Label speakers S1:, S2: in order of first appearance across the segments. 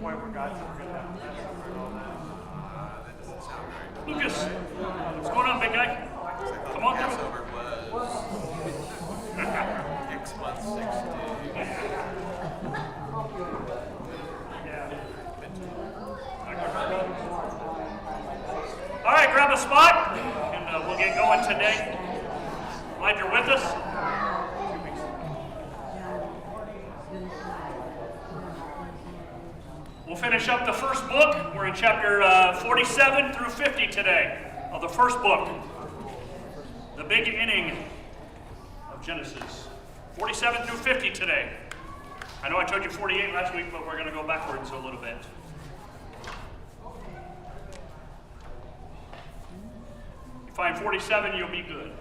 S1: point where God said we're going to have Passover and all that?
S2: That doesn't sound right.
S3: Lucas, what's going on, big guy? Come on,
S2: Passover was X month 6 days.
S3: All right, grab a spot, and we'll get going today. Glad you're with us. We'll finish up the first book. We're in chapter 47 through 50 today of the first book, the big inning of Genesis. 47 through 50 today. I know I told you 48 last week, but we're going to go backwards a little bit. You find 47, you'll be good.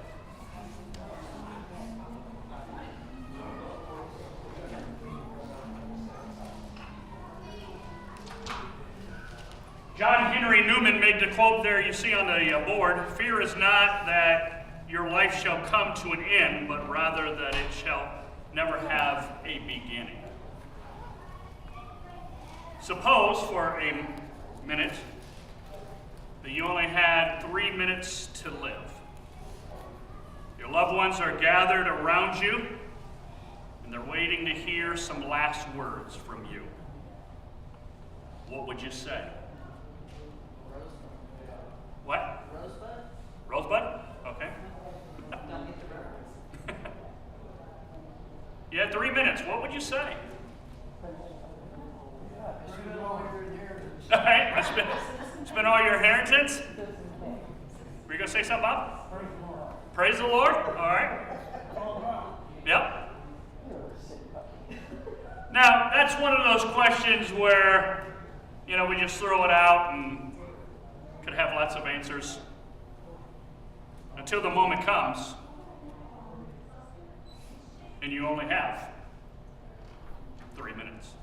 S3: John Henry Newman made the quote there you see on the board, "Fear is not that your life shall come to an end, but rather that it shall never have a beginning." Suppose for a minute that you only had 3 minutes to live. Your loved ones are gathered around you, and they're waiting to hear some last words from you. What would you say? What?
S4: Rosebud?
S3: Rosebud? Okay.
S4: Don't get the reference.
S3: You had 3 minutes. What would you say? All right. Spend all your inheritance? Were you going to say something, Bob? Praise the Lord. All right. Yep. Now, that's one of those questions where, we just throw it out and could have lots of answers until the moment comes and you only have 3 minutes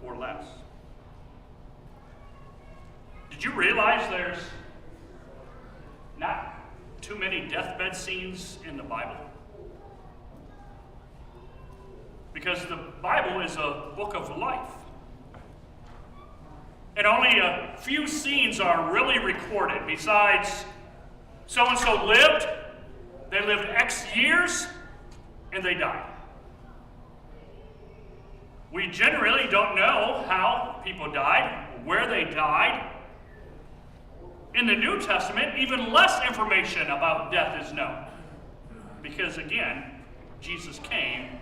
S3: or less. Did you realize there's not too many deathbed scenes in the Bible? Because the Bible is a book of life. And only a few scenes are really recorded. Besides, so-and-so lived, they lived X years, and they died. We generally don't know how people died, where they died. In the New Testament, even less information about death is known. Because again, Jesus came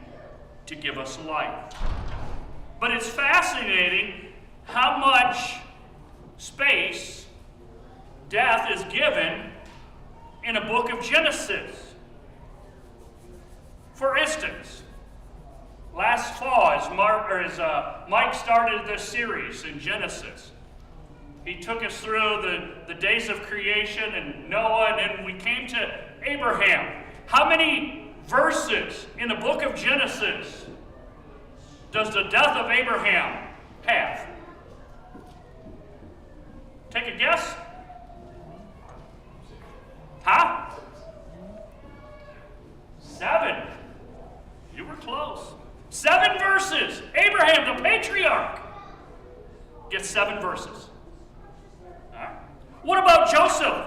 S3: to give us life. But it's fascinating how much space death is given in a book of Genesis. For instance, last fall, as Mike started this series in Genesis, he took us through the days of creation and Noah, and then we came to Abraham. How many verses in the book of Genesis does the death of Abraham have? Take a guess? Huh? 7. You were close. 7 verses. Abraham, the patriarch, gets 7 verses. All right. What about Joseph?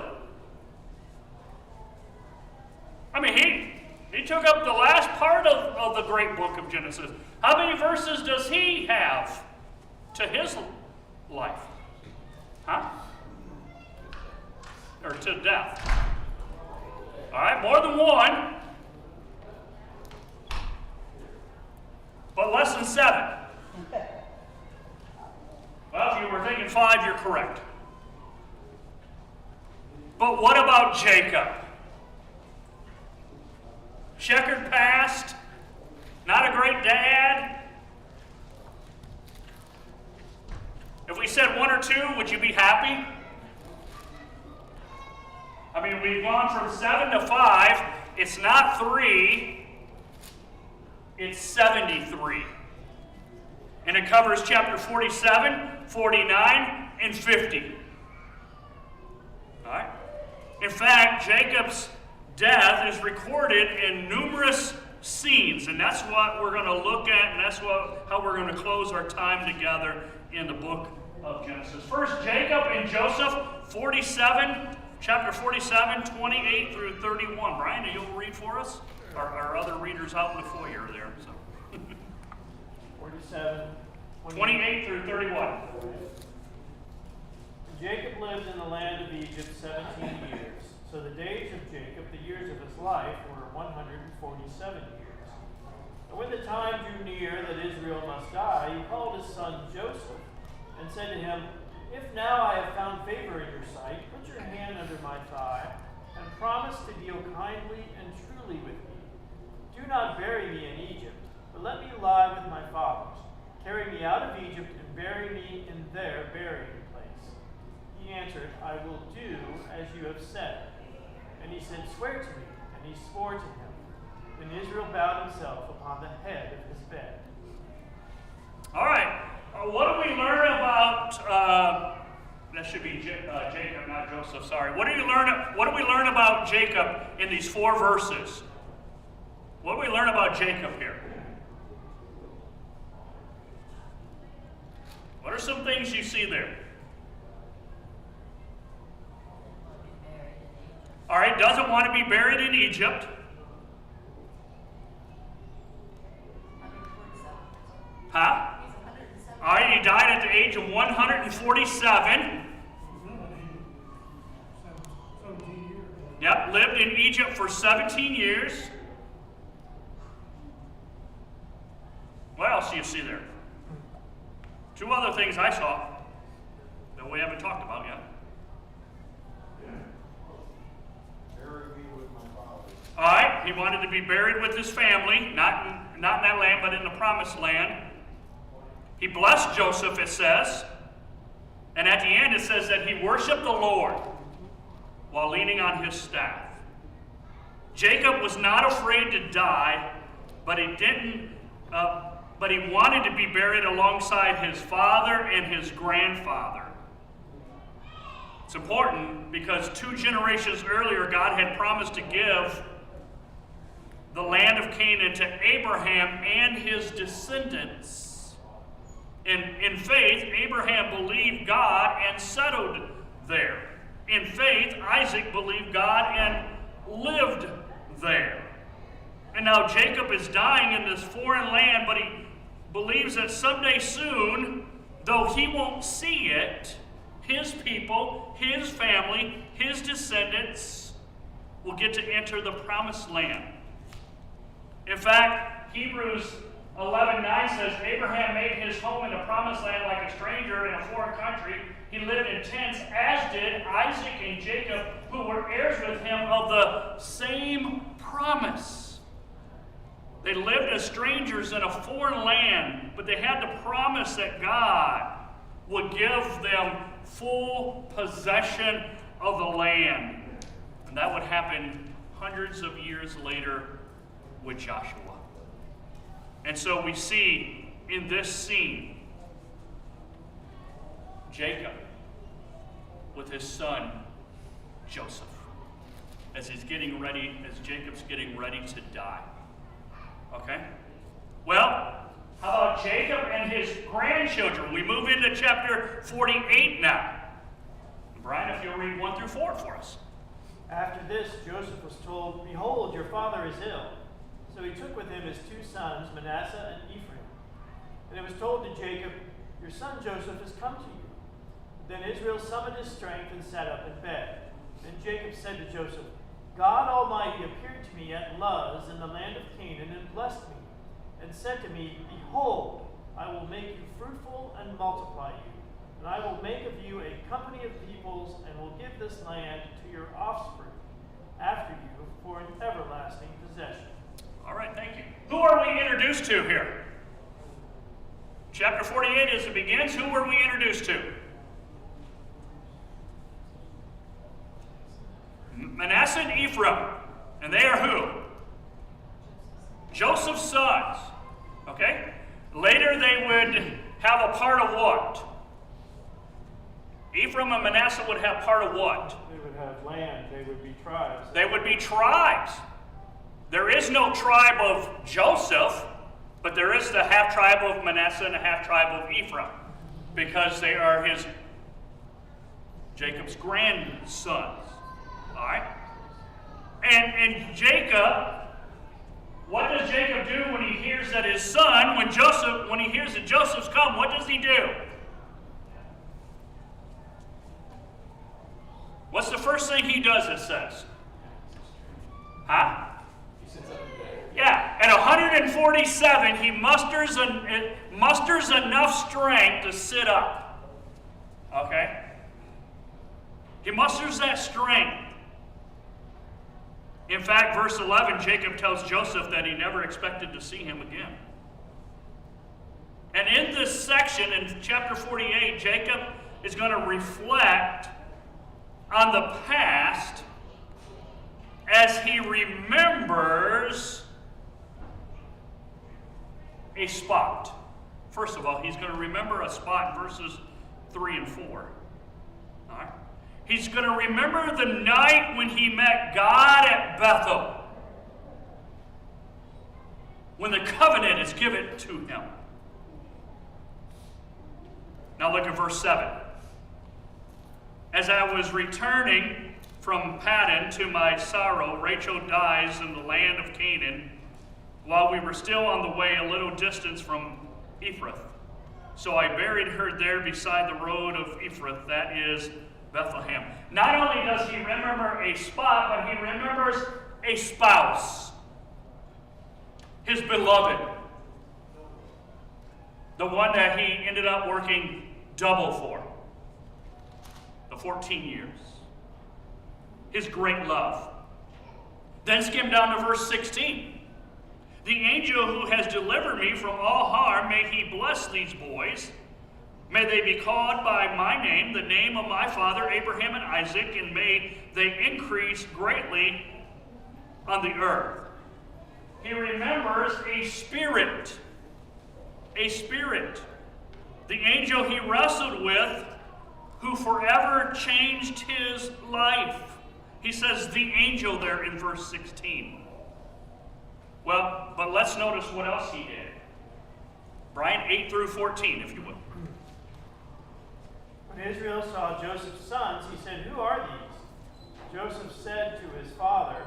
S3: I mean, he took up the last part of the great book of Genesis. How many verses does he have to his life? Huh? Or to death. All right, more than one. But less than 7. Well, if you were thinking 5, you're correct. But what about Jacob? Checkered past, not a great dad. If we said 1 or 2, would you be happy? I mean, we've gone from 7 to 5. It's not 3, it's 73. And it covers chapter 47, 49, and 50. All right? In fact, Jacob's death is recorded in numerous scenes, and that's what we're going to look at, and that's how we're going to close our time together in the book of Genesis. First, Jacob and Joseph, chapter 47, 28 through 31. Brian, you'll read for us? Our other readers out in the foyer there. So.
S1: 47,
S3: 28 through 31.
S1: Jacob lived in the land of Egypt 17 years. So the days of Jacob, the years of his life, were 147 years. And when the time drew near that Israel must die, he called his son Joseph and said to him, "If now I have found favor in your sight, put your hand under my thigh and promise to deal kindly and truly with me. Do not bury me in Egypt, but let me lie with my fathers. Carry me out of Egypt and bury me in their burying place." He answered, "I will do as you have said." And he said, "Swear to me." And he swore to him. Then Israel bowed himself upon the head of his bed.
S3: All right. What do we learn about? That should be Jacob, not Joseph. Sorry. What do we learn about Jacob in these 4 verses? What do we learn about Jacob here? What are some things you see there? All right, doesn't want to be buried in Egypt. Huh? All right, he died at the age of 147. Yep, lived in Egypt for 17 years. What else do you see there? 2 other things I saw that we haven't talked about yet. All right, he wanted to be buried with his family, not in that land, but in the promised land. He blessed Joseph, it says. And at the end, it says that he worshiped the Lord while leaning on his staff. Jacob was not afraid to die, but he wanted to be buried alongside his father and his grandfather. It's important because 2 generations earlier, God had promised to give the land of Canaan to Abraham and his descendants. In faith, Abraham believed God and settled there. In faith, Isaac believed God and lived there. And now Jacob is dying in this foreign land, but he believes that someday soon, though he won't see it, his people, his family, his descendants will get to enter the promised land. In fact, Hebrews 11:9 says, Abraham made his home in the promised land like a stranger in a foreign country. He lived in tents, as did Isaac and Jacob, who were heirs with him of the same promise. They lived as strangers in a foreign land, but they had the promise that God would give them full possession of the land. And that would happen hundreds of years later with Joshua. And so we see in this scene Jacob with his son Joseph as Jacob's getting ready to die. Okay? Well, how about Jacob and his grandchildren? We move into chapter 48 now. Brian, if you'll read 1 through 4 for us.
S1: After this, Joseph was told, "Behold, your father is ill." So he took with him his 2 sons, Manasseh and Ephraim. And it was told to Jacob, "Your son Joseph has come to you." Then Israel summoned his strength and sat up in bed. Then Jacob said to Joseph, "God Almighty appeared to me at Luz in the land of Canaan and blessed me, and said to me, Behold, I will make you fruitful and multiply you, and I will make of you a company of peoples, and will give this land to your offspring after you for an everlasting possession."
S3: All right, thank you. Who are we introduced to here? Chapter 48, as it begins, who were we introduced to? Manasseh and Ephraim. And they are who? Joseph's sons. Okay? Later they would have a part of what? Ephraim and Manasseh would have part of what?
S1: They would have land. They would be tribes.
S3: They would be tribes. There is is no tribe of Joseph, but there is the half tribe of Manasseh and the half tribe of Ephraim, because they are Jacob's grandsons. All right? And Jacob, what does Jacob do when he hears that his son, when he hears that Joseph's come, what does he do? What's the first thing he does, it says? Huh? Yeah, at 147, he musters enough strength to sit up. Okay? He musters that strength. In fact, verse 11, Jacob tells Joseph that he never expected to see him again. And in this section, in chapter 48, Jacob is going to reflect on the past as he remembers a spot. First of all, he's going to remember a spot in verses 3 and 4. All right? He's going to remember the night when he met God at Bethel, when the covenant is given to him. Now look at verse 7. As I was returning from Paddan to my sorrow, Rachel dies in the land of Canaan, while we were still on the way a little distance from Ephrath. So I buried her there beside the road of Ephrath, that is Bethlehem. Not only does he remember a spot, but he remembers a spouse, his beloved, the one that he ended up working double for, the 14 years, his great love. Then skim down to verse 16. The angel who has delivered me from all harm, may he bless these boys. May they be called by my name, the name of my father Abraham and Isaac, and may they increase greatly on the earth. He remembers a spirit. A spirit. The angel he wrestled with, who forever changed his life. He says the angel there in verse 16. Well, but let's notice what else he did. Brian, 8 through 14, if you would.
S1: When Israel saw Joseph's sons, he said, "Who are these?" Joseph said to his father,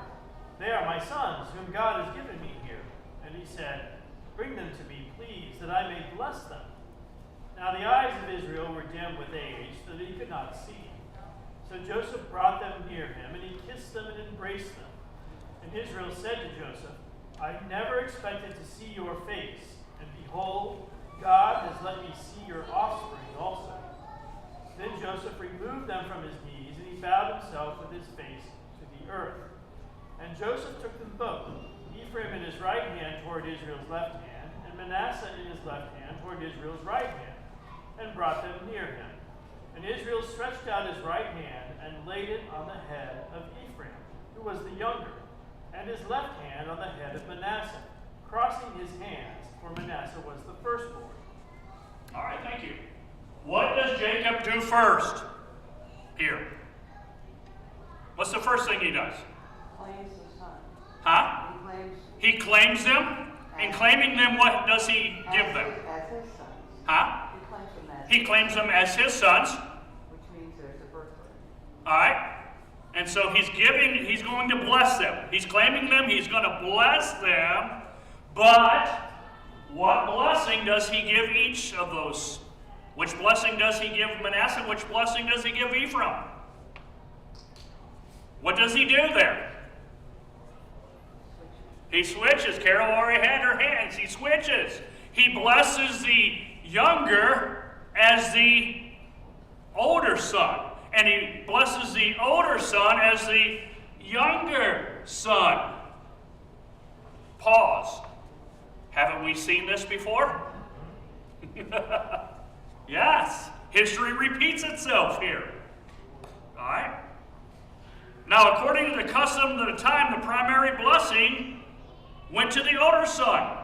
S1: "They are my sons, whom God has given me here." And he said, "Bring them to me, please, that I may bless them." Now the eyes of Israel were dim with age, so that he could not see. So Joseph brought them near him, and he kissed them and embraced them. And Israel said to Joseph, "I never expected to see your face, and behold, God has let me see your offspring also." Then Joseph removed them from his knees, and he bowed himself with his face to the earth. And Joseph took them both, Ephraim in his right hand toward Israel's left hand, and Manasseh in his left hand toward Israel's right hand, and brought them near him. And Israel stretched out his right hand and laid it on the head of Ephraim, who was the younger, and his left hand on the head of Manasseh, crossing his hands, for Manasseh was the firstborn.
S3: All right, thank you. What does Jacob do first here? What's the first thing he does?
S4: Claims his son.
S3: Huh? He claims them, and claiming them, what does he give them?
S4: As his sons.
S3: Huh?
S4: He claims them as
S3: He claims them as his sons.
S4: which means there's a birthright.
S3: All right? And so he's going to bless them. He's claiming them, he's going to bless them, but what blessing does he give each of those? Which blessing does he give Manasseh? Which blessing does he give Ephraim? What does he do there? He switches. Carol already had her hands. He switches. He blesses the younger as the older son. And he blesses the older son as the younger son. Pause. Haven't we seen this before? Yes. History repeats itself here. All right? Now, according to the custom of the time, the primary blessing went to the older son.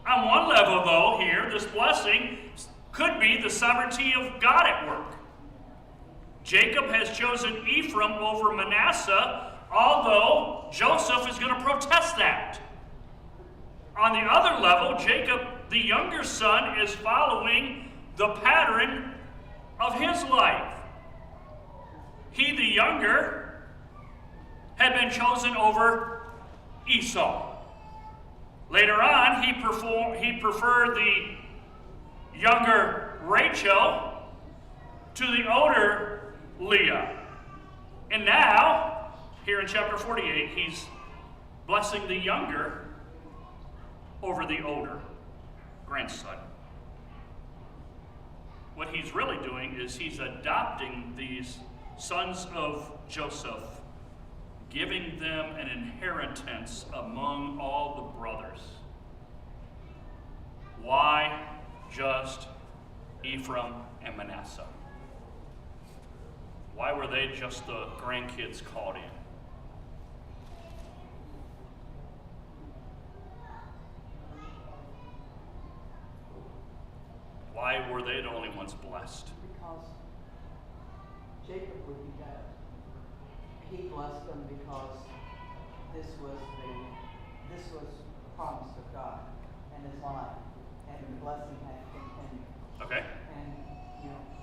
S3: On one level, though, here, this blessing could be the sovereignty of God at work. Jacob has chosen Ephraim over Manasseh Although Joseph is going to protest that. On the other level, Jacob, the younger son, is following the pattern of his life. He, the younger, had been chosen over Esau. Later on, he preferred the younger Rachel to the older Leah. And now, here in chapter 48, he's blessing the younger over the older grandson. What he's really doing is he's adopting these sons of Joseph, giving them an inheritance among all the brothers. Why just Ephraim and Manasseh? Why were they just the grandkids called in? Why were they the only ones blessed?
S4: Because Jacob would be better. He blessed them because this was the promise of God and his line, and the blessing had continued.
S3: Okay.
S4: And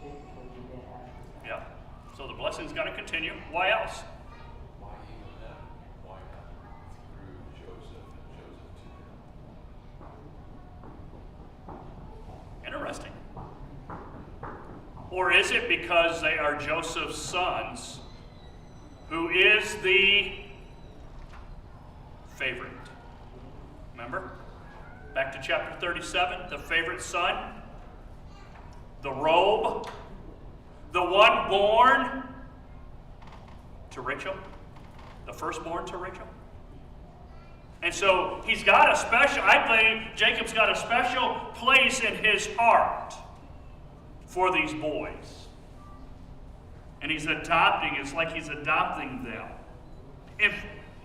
S4: Jacob would be dead after that.
S3: Yeah. So the blessing's got to continue. Why else?
S2: Why even them? Why not through Joseph and Joseph to them?
S3: Interesting. Or is it because they are Joseph's sons, who is the favorite? Remember? Back to chapter 37, the favorite son, the robe, the one born to Rachel, the firstborn to Rachel. And so he's got a special, I believe Jacob's got a special place in his heart for these boys. And he's adopting, it's like he's adopting them. If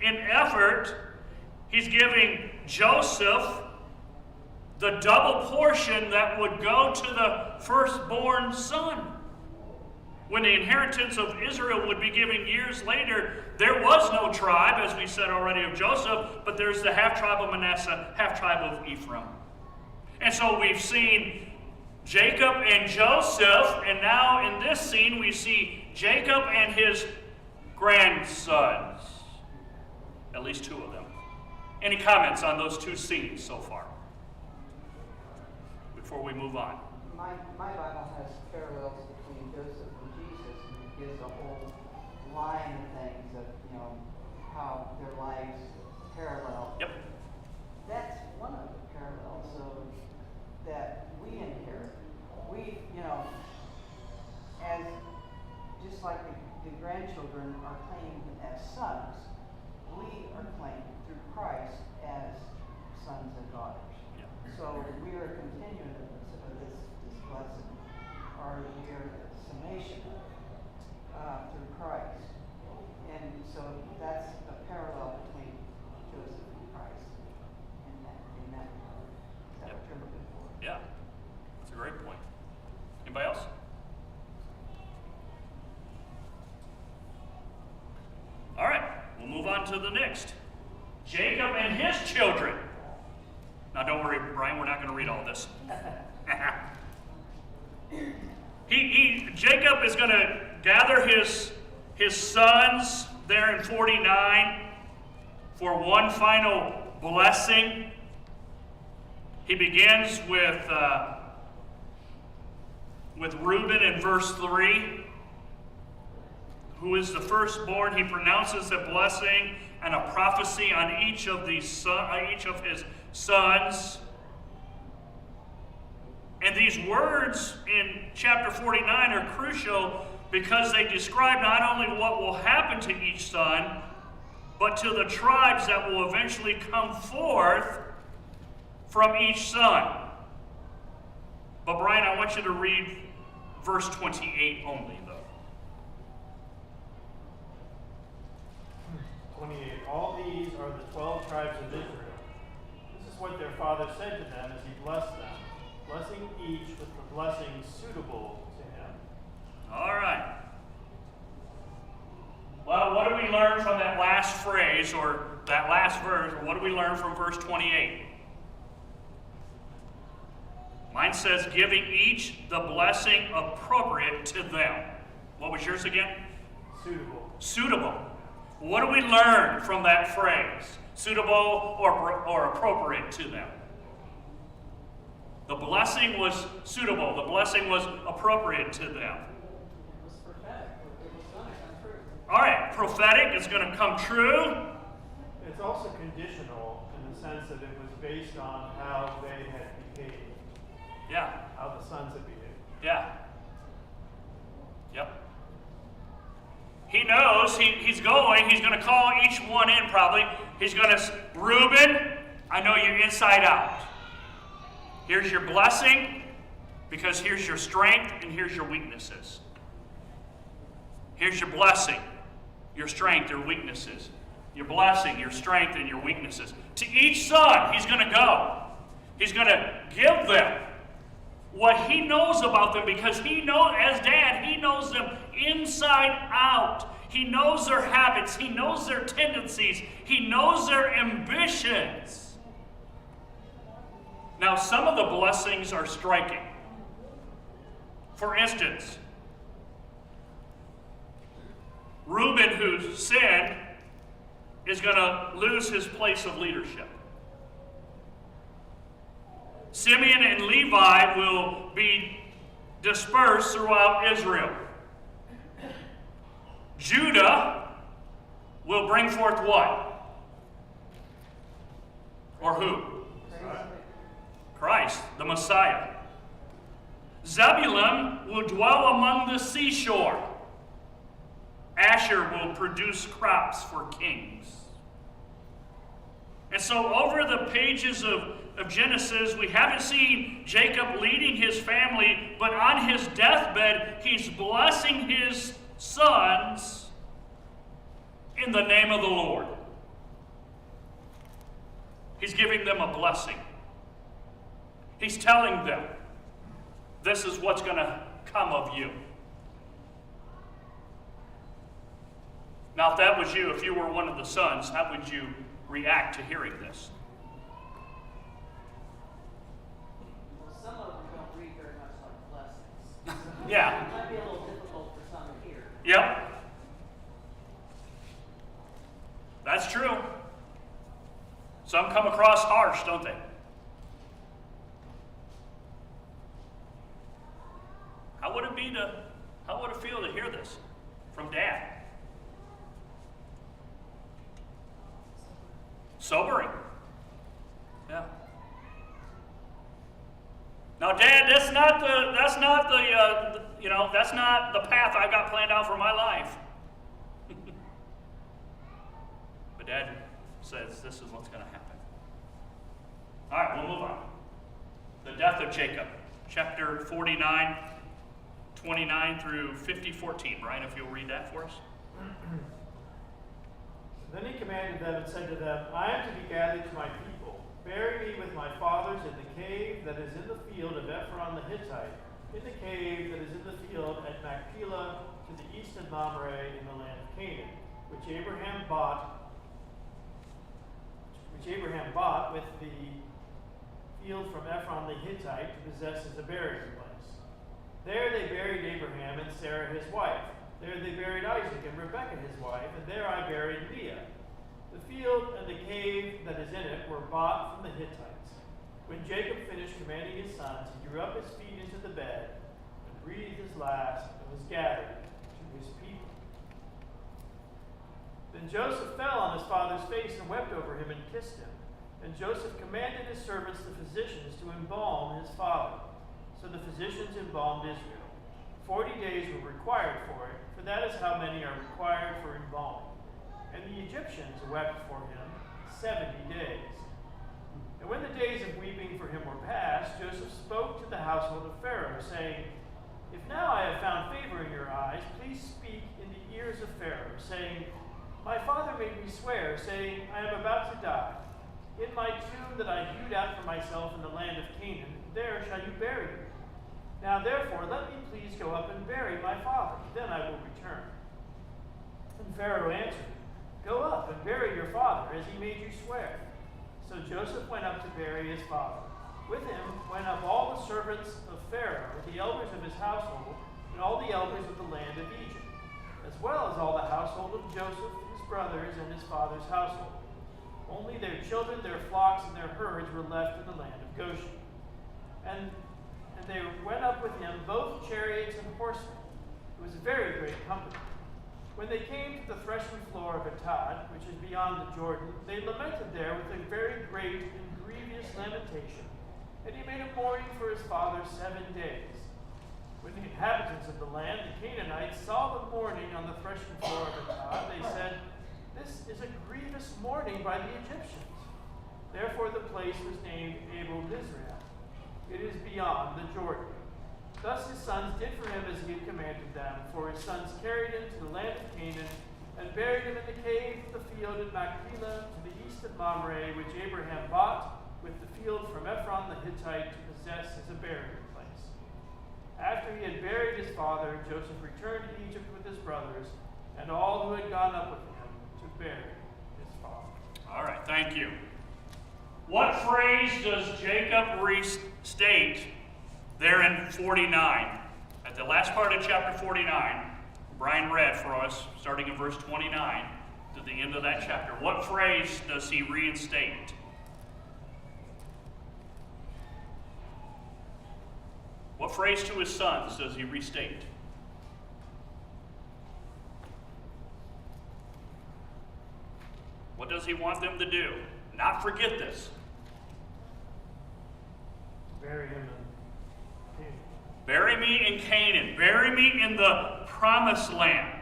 S3: in effort, he's giving Joseph the double portion that would go to the firstborn son. When the inheritance of Israel would be given years later, there was no tribe, as we said already, of Joseph, but there's the half tribe of Manasseh, half tribe of Ephraim. And so we've seen Jacob and Joseph, and now in this scene we see Jacob and his grandsons. At least two of them. Any comments on those two scenes so far? Before we move on.
S4: My Bible has parallels between Joseph and Jesus, and it gives a whole line of things of, how their lives parallel.
S3: Yep.
S4: That's one of the parallels, so that we inherit. We, as just like the grandchildren are claimed as sons, we are claimed through Christ as sons and daughters.
S3: Yep.
S4: So we are continuing this blessing, or we are the summation through Christ. And so that's a parallel between Joseph and Christ in that regard. Is that what you're looking for?
S3: Yeah. That's a great point. Anybody else? All right. We'll move on to the next. Jacob and his children. Now don't worry, Brian, we're not going to read all this. Jacob is going to gather his sons there in 49 for one final blessing. He begins with Reuben in verse 3, who is the firstborn. He pronounces a blessing and a prophecy on each of his sons. And these words in chapter 49 are crucial because they describe not only what will happen to each son, but to the tribes that will eventually come forth from each son. But Brian, I want you to read verse 28 only, though.
S1: 28. All these are the 12 tribes of Israel. This is what their father said to them as he blessed them, blessing each with the blessing suitable to him.
S3: All right. Well, what do we learn from that last phrase, or that last verse, or what do we learn from verse 28? Mine says, giving each the blessing appropriate to them. What was yours again?
S1: Suitable.
S3: Suitable. What do we learn from that phrase? Suitable or appropriate to them. The blessing was suitable. The blessing was appropriate to them.
S4: It was prophetic. It was going to come true.
S3: All right, prophetic is going to come true.
S1: It's also conditional in the sense that it was based on how they had behaved,
S3: Yeah,
S1: how the sons had behaved.
S3: yeah. Yep. He knows he's going to call each one in probably. He's going to, Reuben, I know you're inside out. Here's your blessing, because here's your strength and here's your weaknesses. Here's your blessing, your strength, your weaknesses. Your blessing, your strength, and your weaknesses. To each son, he's going to go. He's going to give them what he knows about them, because he knows, as dad, he knows them inside out. He knows their habits. He knows their tendencies. He knows their ambitions. Now, some of the blessings are striking. For instance, Reuben, who sinned, is going to lose his place of leadership. Simeon and Levi will be dispersed throughout Israel. Judah will bring forth what? Or who? Christ, the Messiah. Zebulun will dwell among the seashore. Asher will produce crops for kings. And so over the pages of Genesis, we haven't seen Jacob leading his family, but on his deathbed, he's blessing his sons in the name of the Lord. He's giving them a blessing. He's telling them, this is what's going to come of you. Now, if that was you, if you were one of the sons, how would you react to hearing this?
S4: Well, some of them don't read very much like blessings.
S3: Yeah.
S4: It might be a little difficult for some to hear.
S3: Yep. That's true. Some come across harsh, don't they? How would it feel to hear this from Dad? Sobering. Yeah. Now, Dad, that's not the path I've got planned out for my life. But Dad says this is what's going to happen. All right, we'll move on. The death of Jacob, chapter 49, 29 through 14. Brian, if you'll read that for us.
S1: Then he commanded them and said to them, I am to be gathered to my people. Bury me with my fathers in the cave that is in the field of Ephron the Hittite, in the cave that is in the field at Machpelah to the east of Mamre in the land of Canaan, which Abraham bought with the field from Ephron the Hittite to possess as a burying place. There they buried Abraham and Sarah his wife. There they buried Isaac and Rebekah his wife, and there I buried Leah. The field and the cave that is in it were bought from the Hittites. When Jacob finished commanding his sons, he drew up his feet into the bed, and breathed his last, and was gathered to his people. Then Joseph fell on his father's face and wept over him and kissed him. And Joseph commanded his servants, the physicians, to embalm his father. So the physicians embalmed Israel. 40 days were required for it, for that is how many are required for embalming. And the Egyptians wept for him 70 days. And when the days of weeping for him were past, Joseph spoke to the household of Pharaoh, saying, If now I have found favor in your eyes, please speak in the ears of Pharaoh, saying, My father made me swear, saying, I am about to die. In my tomb that I hewed out for myself in the land of Canaan, there shall you bury me. Now therefore, let me please go up and bury my father, then I will return. And Pharaoh answered, "Go up and bury your father, as he made you swear." So Joseph went up to bury his father. With him went up all the servants of Pharaoh, the elders of his household, and all the elders of the land of Egypt, as well as all the household of Joseph, his brothers, and his father's household. Only their children, their flocks, and their herds were left in the land of Goshen. And they went up with him, both chariots and horsemen. It was a very great company. When they came to the threshing floor of Atad, which is beyond the Jordan, they lamented there with a very great and grievous lamentation. And he made a mourning for his father 7 days. When the inhabitants of the land, the Canaanites, saw the mourning on the threshing floor of Atad, they said, "This is a grievous mourning by the Egyptians." Therefore the place was named Abel-Mizraim. It is beyond the Jordan. Thus his sons did for him as he had commanded them, for his sons carried him to the land of Canaan, and buried him in the cave of the field at Machpelah, to the east of Mamre, which Abraham bought with the field from Ephron the Hittite to possess as a burying place. After he had buried his father, Joseph returned to Egypt with his brothers, and all who had gone up with him to bury his father.
S3: All right, thank you. What phrase does Jacob restate there in 49? At the last part of chapter 49, Brian read for us, starting in verse 29 to the end of that chapter. What phrase does he reinstate? What phrase to his sons does he restate? What does he want them to do? Not forget this.
S1: Bury him in Canaan.
S3: Bury me in Canaan. Bury me in the promised land.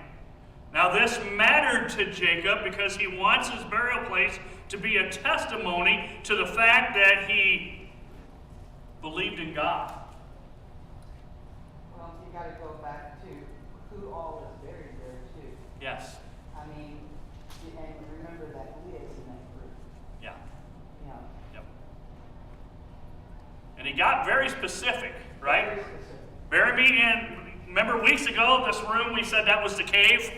S3: Now this mattered to Jacob because he wants his burial place to be a testimony to the fact that he believed in God.
S4: Well, you got to go back to who all is buried there too.
S3: Yes.
S4: I mean, and remember that Leah's in that group.
S3: Yeah.
S4: You know,
S3: Yep. And he got very specific, right?
S4: very specific.
S3: Bury me in, remember weeks ago, this room, we said that was the cave?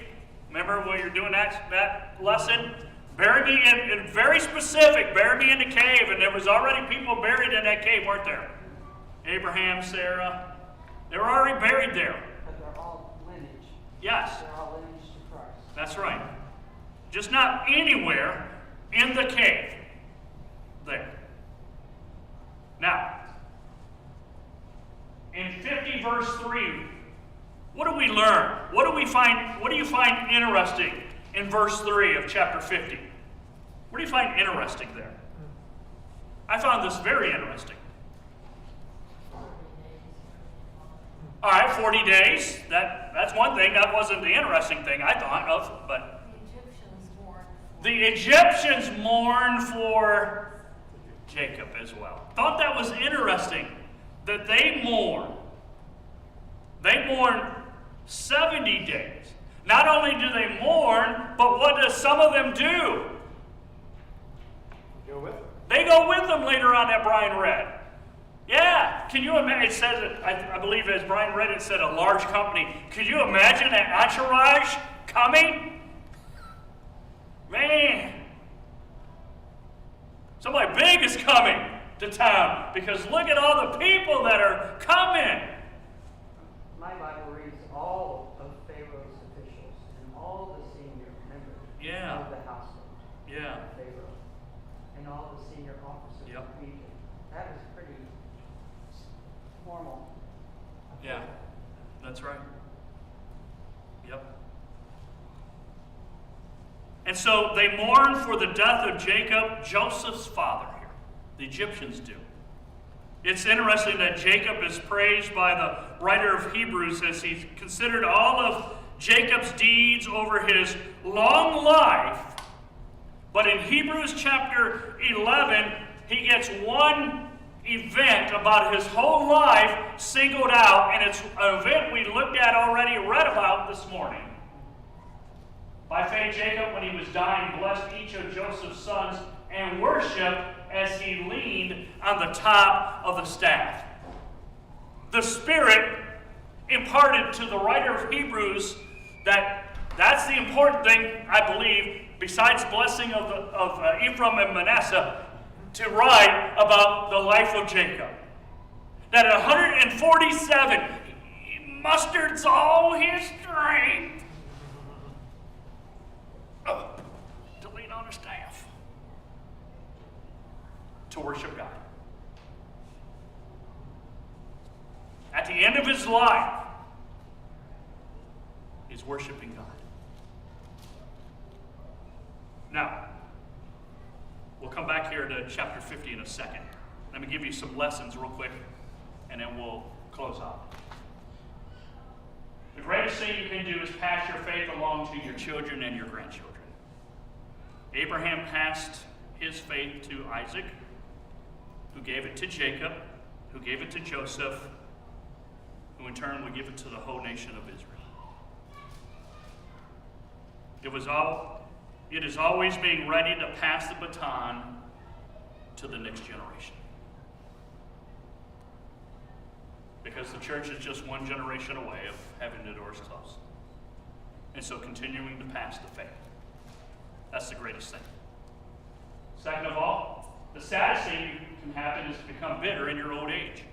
S3: Remember when you're doing that lesson? Bury me in very specific, bury me in the cave, and there was already people buried in that cave, weren't there? Abraham, Sarah, they were already buried there.
S4: But they're all lineage.
S3: Yes,
S4: They're all lineage to Christ.
S3: that's right. Just not anywhere in the cave. There. Now, in 50 verse 3, what do we learn? What do you find interesting in verse 3 of chapter 50? What do you find interesting there? I found this very interesting. All right, 40 days. That's one thing. That wasn't the interesting thing I thought of, but the Egyptians mourn for Jacob as well. Thought that was interesting that they mourn. They mourn 70 days. Not only do they mourn, but what does some of them do?
S1: Go with him.
S3: They go with them later on that Brian read. Yeah, can you imagine? It says, I believe as Brian read it, said a large company. Could you imagine an entourage coming? Man, somebody big is coming to town because look at all the people that are coming.
S4: My Bible reads all of Pharaoh's officials and all the senior members of the household of Pharaoh and all the senior officers of Egypt. That was pretty formal.
S3: Yeah, that's right. Yep. And so they mourn for the death of Jacob, Joseph's father here. The Egyptians do. It's interesting that Jacob is praised by the writer of Hebrews as he's considered all of Jacob's deeds over his long life. But in Hebrews chapter 11, he gets one event about his whole life singled out, and it's an event we looked at already, read about this morning. By faith, Jacob, when he was dying, blessed each of Joseph's sons and worshiped as he leaned on the top of the staff. The Spirit imparted to the writer of Hebrews that That's the important thing, I believe, besides blessing of Ephraim and Manasseh, to write about the life of Jacob. That at 147, he musters all his strength to lean on his staff to worship God. At the end of his life, he's worshiping God. Now, we'll come back here to chapter 50 in a second. Let me give you some lessons real quick, and then we'll close out. The greatest thing you can do is pass your faith along to your children and your grandchildren. Abraham passed his faith to Isaac, who gave it to Jacob, who gave it to Joseph, who in turn would give it to the whole nation of Israel. It is always being ready to pass the baton to the next generation. Because the church is just one generation away of having the doors closed. And so continuing to pass the faith. That's the greatest thing. Second of all, the saddest thing that can happen is to become bitter in your old age.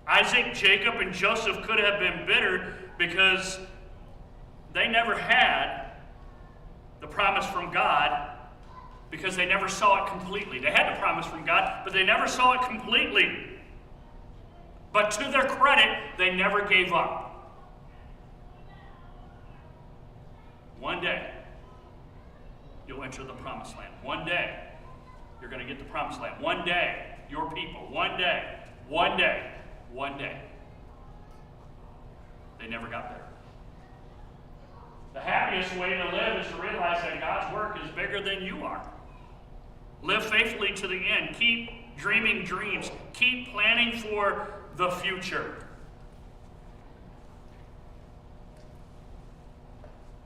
S3: Isaac, Jacob, and Joseph could have been bitter because they never had the promise from God, because they never saw it completely. They had the promise from God, but they never saw it completely. But to their credit, they never gave up. One day, you'll enter the promised land. One day, you're going to get the promised land. One day, your people. One day. They never got there. The happiest way to live is to realize that God's work is bigger than you are. Live faithfully to the end. Keep dreaming dreams. Keep planning for the future.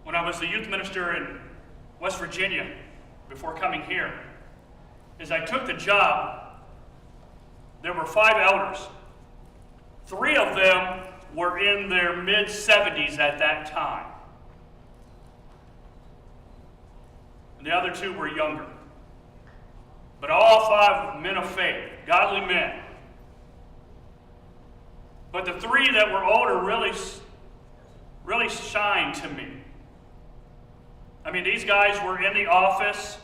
S3: When I was the youth minister in West Virginia, before coming here, as I took the job, there were 5 elders. 3 of them were in their mid-70s at that time. And the other 2 were younger. But all 5 men of faith, godly men. But the 3 that were older really shined to me. I mean, these guys were in the office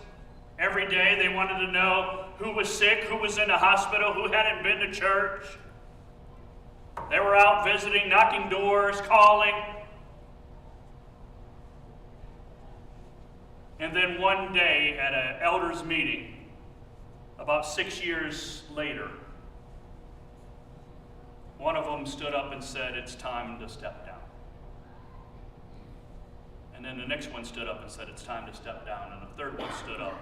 S3: every day. They wanted to know who was sick, who was in the hospital, who hadn't been to church. They were out visiting, knocking doors, calling. And then one day at an elders meeting, about 6 years later, one of them stood up and said, "It's time to step down." And then the next one stood up and said, "It's time to step down." And the third one stood up.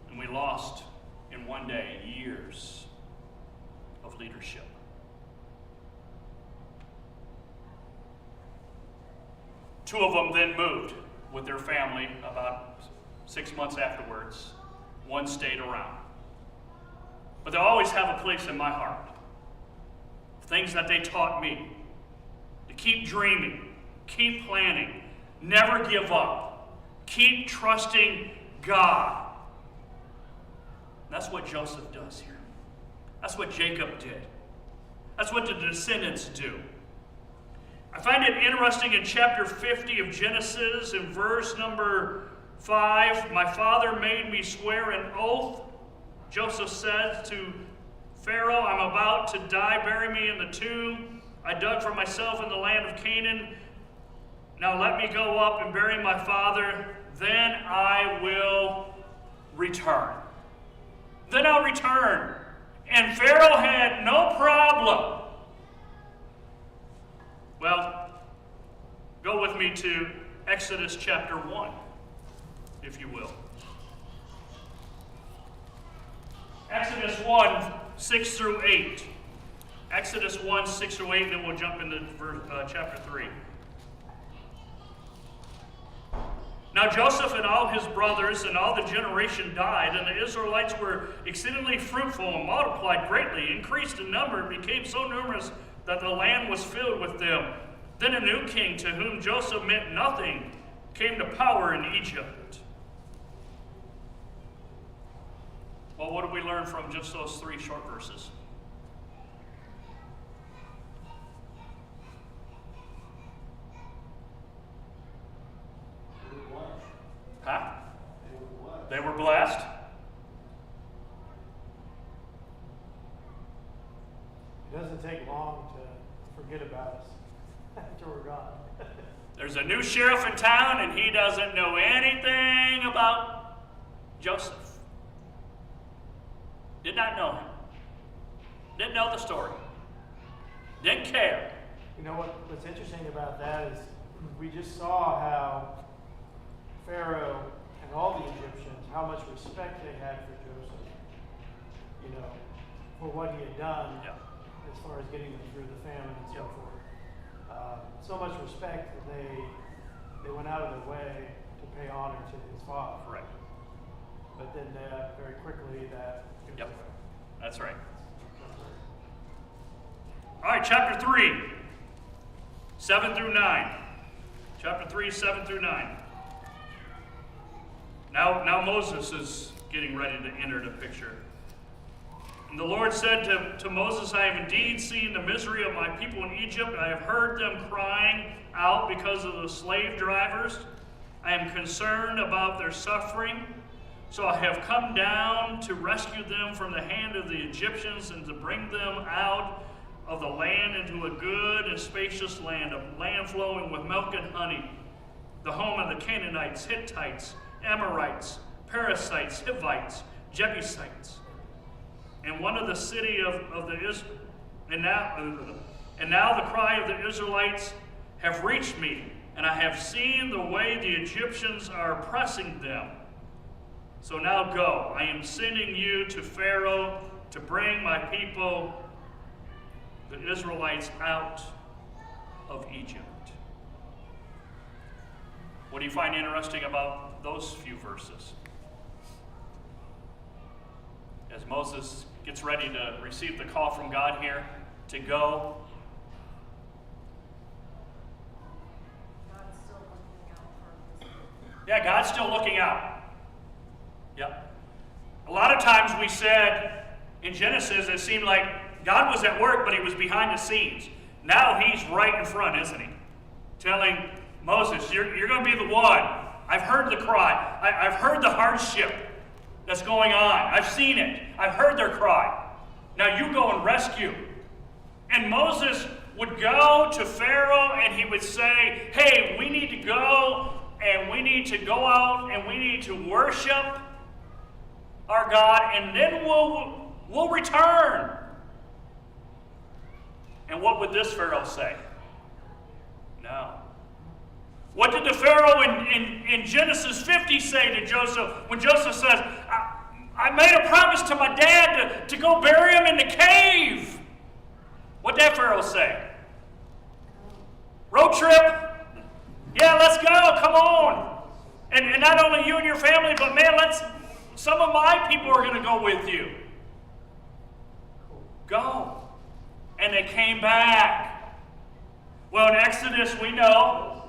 S3: And we lost in one day years of leadership. Two of them then moved with their family about 6 months afterwards. One stayed around. But they always have a place in my heart. Things that they taught me. To keep dreaming, keep planning, never give up, keep trusting God. That's what Joseph does here. That's what Jacob did. That's what the descendants do. I find it interesting in chapter 50 of Genesis, in verse number 5, "My father made me swear an oath." Joseph said to Pharaoh, "I'm about to die. Bury me in the tomb I dug for myself in the land of Canaan. Now let me go up and bury my father. Then I will return." Then I'll return. And Pharaoh had no problem. Well, go with me to Exodus chapter 1, if you will. Exodus 1, 6 through 8. Exodus 1, 6 through 8, and then we'll jump into chapter 3. Now Joseph and all his brothers and all the generation died, and the Israelites were exceedingly fruitful and multiplied greatly, increased in number, and became so numerous that the land was filled with them. Then a new king to whom Joseph meant nothing came to power in Egypt. Well, what do we learn from just those 3 short verses? Huh? They were blessed.
S1: It doesn't take long to forget about us after we're gone.
S3: There's a new sheriff in town, and he doesn't know anything about Joseph. Did not know him. Didn't know the story. Didn't care.
S1: You know what's interesting about that is we just saw how Pharaoh and all the Egyptians, how much respect they had for Joseph, you know, for what he had done as far as getting them through the famine and so forth. So much respect that they went out of their way to pay honor to his father.
S3: Correct.
S1: But then very quickly that goes away.
S3: That's right. All right, chapter 3, 7 through 9. Chapter 3, 7 through 9. Now Moses is getting ready to enter the picture. And the Lord said to Moses, I have indeed seen the misery of my people in Egypt. I have heard them crying out because of the slave drivers. I am concerned about their suffering. So I have come down to rescue them from the hand of the Egyptians and to bring them out of the land into a good and spacious land, a land flowing with milk and honey, the home of the Canaanites, Hittites, Amorites, Perizzites, Hivites, Jebusites. And one of the city of the Israel, and now the cry of the Israelites have reached me, and I have seen the way the Egyptians are oppressing them. So now go. I am sending you to Pharaoh to bring my people, the Israelites, out of Egypt. What do you find interesting about those few verses? As Moses gets ready to receive the call from God here to go,
S5: God's still looking out for his people.
S3: yeah, God's still looking out. Yep. A lot of times we said in Genesis, it seemed like God was at work, but he was behind the scenes. Now he's right in front, isn't he? Telling Moses, you're going to be the one. I've heard the cry. I've heard the hardship that's going on. I've seen it. I've heard their cry. Now you go and rescue. And Moses would go to Pharaoh and he would say, hey, we need to go and we need to go out and we need to worship our God, and then we'll return. And what would this Pharaoh say? No. What did the Pharaoh in Genesis 50 say to Joseph when Joseph says, I made a promise to my dad to go bury him in the cave? What did that Pharaoh say? Road trip? Yeah, let's go, come on. And not only you and your family, but man, some of my people are going to go with you. Go. And they came back. Well, in Exodus, we know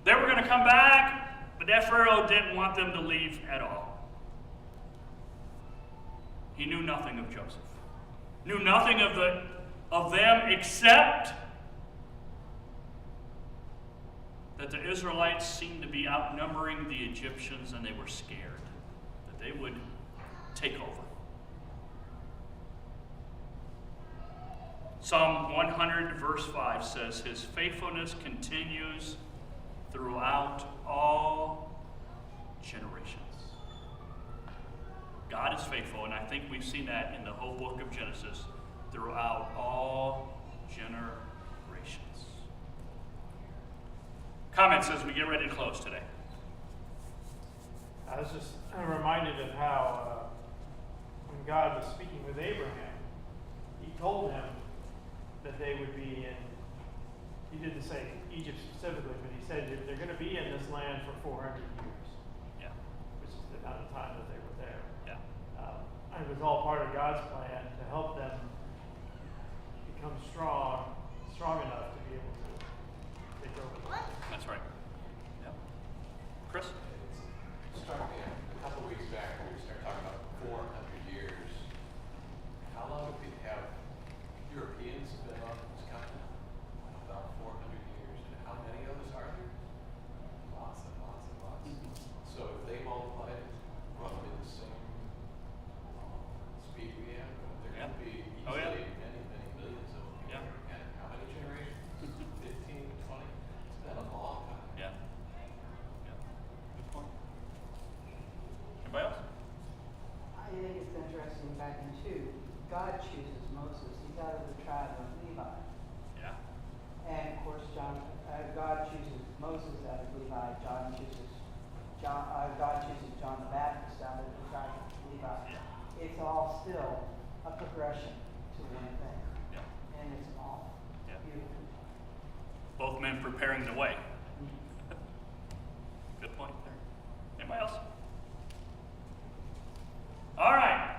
S3: they were going to come back, but that Pharaoh didn't want them to leave at all. He knew nothing of Joseph. Knew nothing of them except that the Israelites seemed to be outnumbering the Egyptians and they were scared that they would take over. Psalm 100 verse 5 says, his faithfulness continues throughout all generations. God is faithful, and I think we've seen that in the whole book of Genesis, throughout all generations. Comments as we get ready to close today.
S1: I was just reminded of how when God was speaking with Abraham, he told him that they would be in, he didn't say Egypt specifically, but he said they're going to be in this land for 400 years.
S3: Yeah.
S1: Which is the amount of time that they were there.
S3: Yeah.
S1: And it was all part of God's plan to help them become strong enough
S4: back in 2, God chooses Moses. He's out of the tribe of Levi.
S3: Yeah.
S4: And of course, God chooses Moses out of Levi. God chooses John the Baptist out of the tribe of Levi.
S3: Yeah.
S4: It's all still a progression to one thing.
S3: Yeah.
S4: And it's all
S3: Yeah.
S4: beautiful.
S3: Both men preparing the way. Good point there. Anybody else? All right.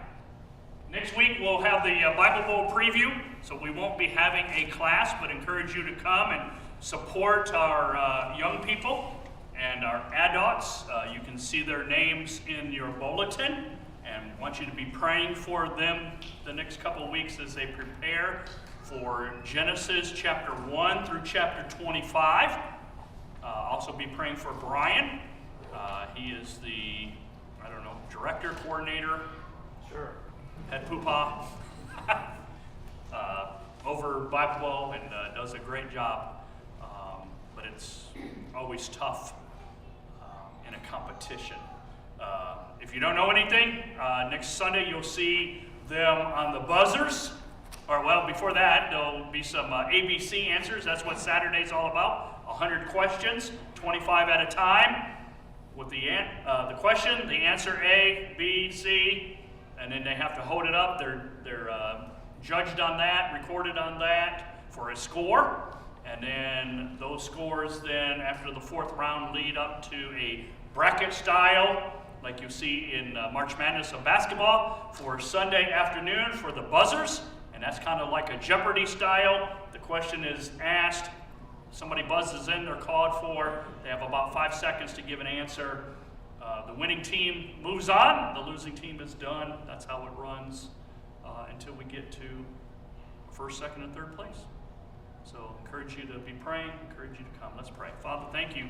S3: Next week we'll have the Bible Bowl preview, so we won't be having a class, but encourage you to come and support our young people and our adults. You can see their names in your bulletin, and want you to be praying for them the next couple of weeks as they prepare for Genesis chapter 1 through chapter 25. Also be praying for Brian. He is the, director, coordinator,
S1: Sure.
S3: head poopah over Bible Bowl, and does a great job. But it's always tough in a competition. If you don't know anything, next Sunday you'll see them on the buzzers. Before that, there'll be some ABC answers. That's what Saturday's all about. 100 questions, 25 at a time. With the question, the answer A, B, C, and then they have to hold it up. They're judged on that, recorded on that for a score. And then those scores then, after the fourth round, lead up to a bracket style, like you see in March Madness of basketball, for Sunday afternoon for the buzzers. And that's kind of like a Jeopardy style. The question is asked, somebody buzzes in, they're called for, they have about 5 seconds to give an answer. The winning team moves on, the losing team is done. That's how it runs until we get to first, second, and third place. So encourage you to be praying, encourage you to come. Let's pray. Father, thank you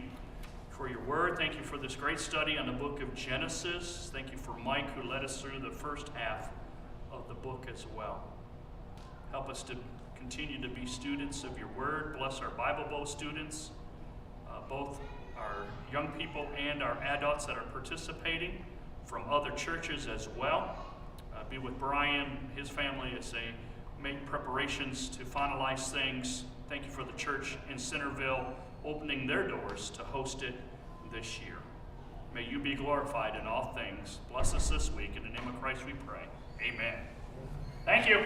S3: for your word. Thank you for this great study on the book of Genesis. Thank you for Mike, who led us through the first half of the book as well. Help us to continue to be students of your word. Bless our Bible Bowl students, both our young people and our adults that are participating from other churches as well. Be with Brian, his family, as they make preparations to finalize things. Thank you for the church in Centerville opening their doors to host it this year. May you be glorified in all things. Bless us this week. In the name of Christ we pray. Amen. Thank you.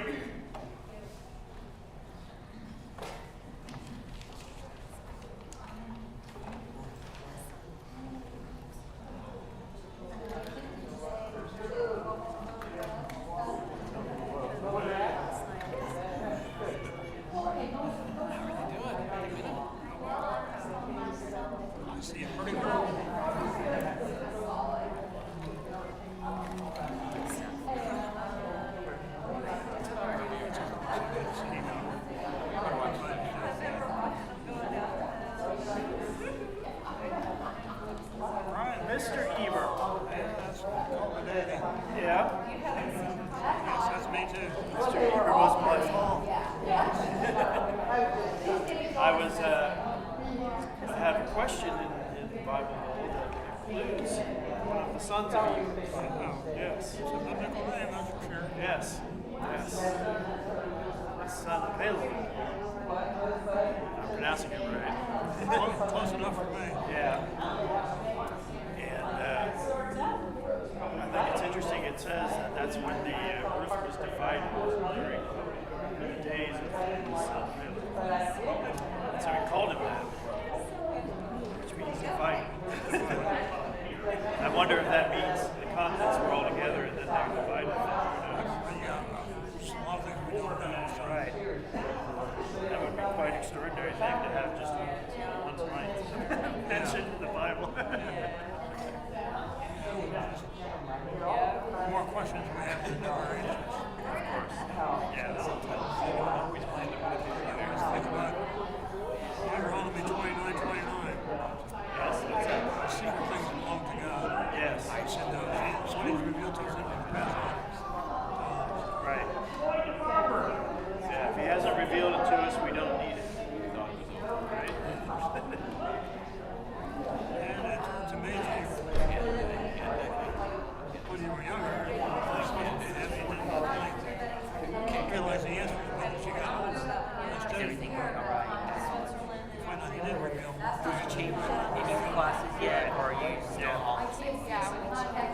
S6: When you were younger, maybe classes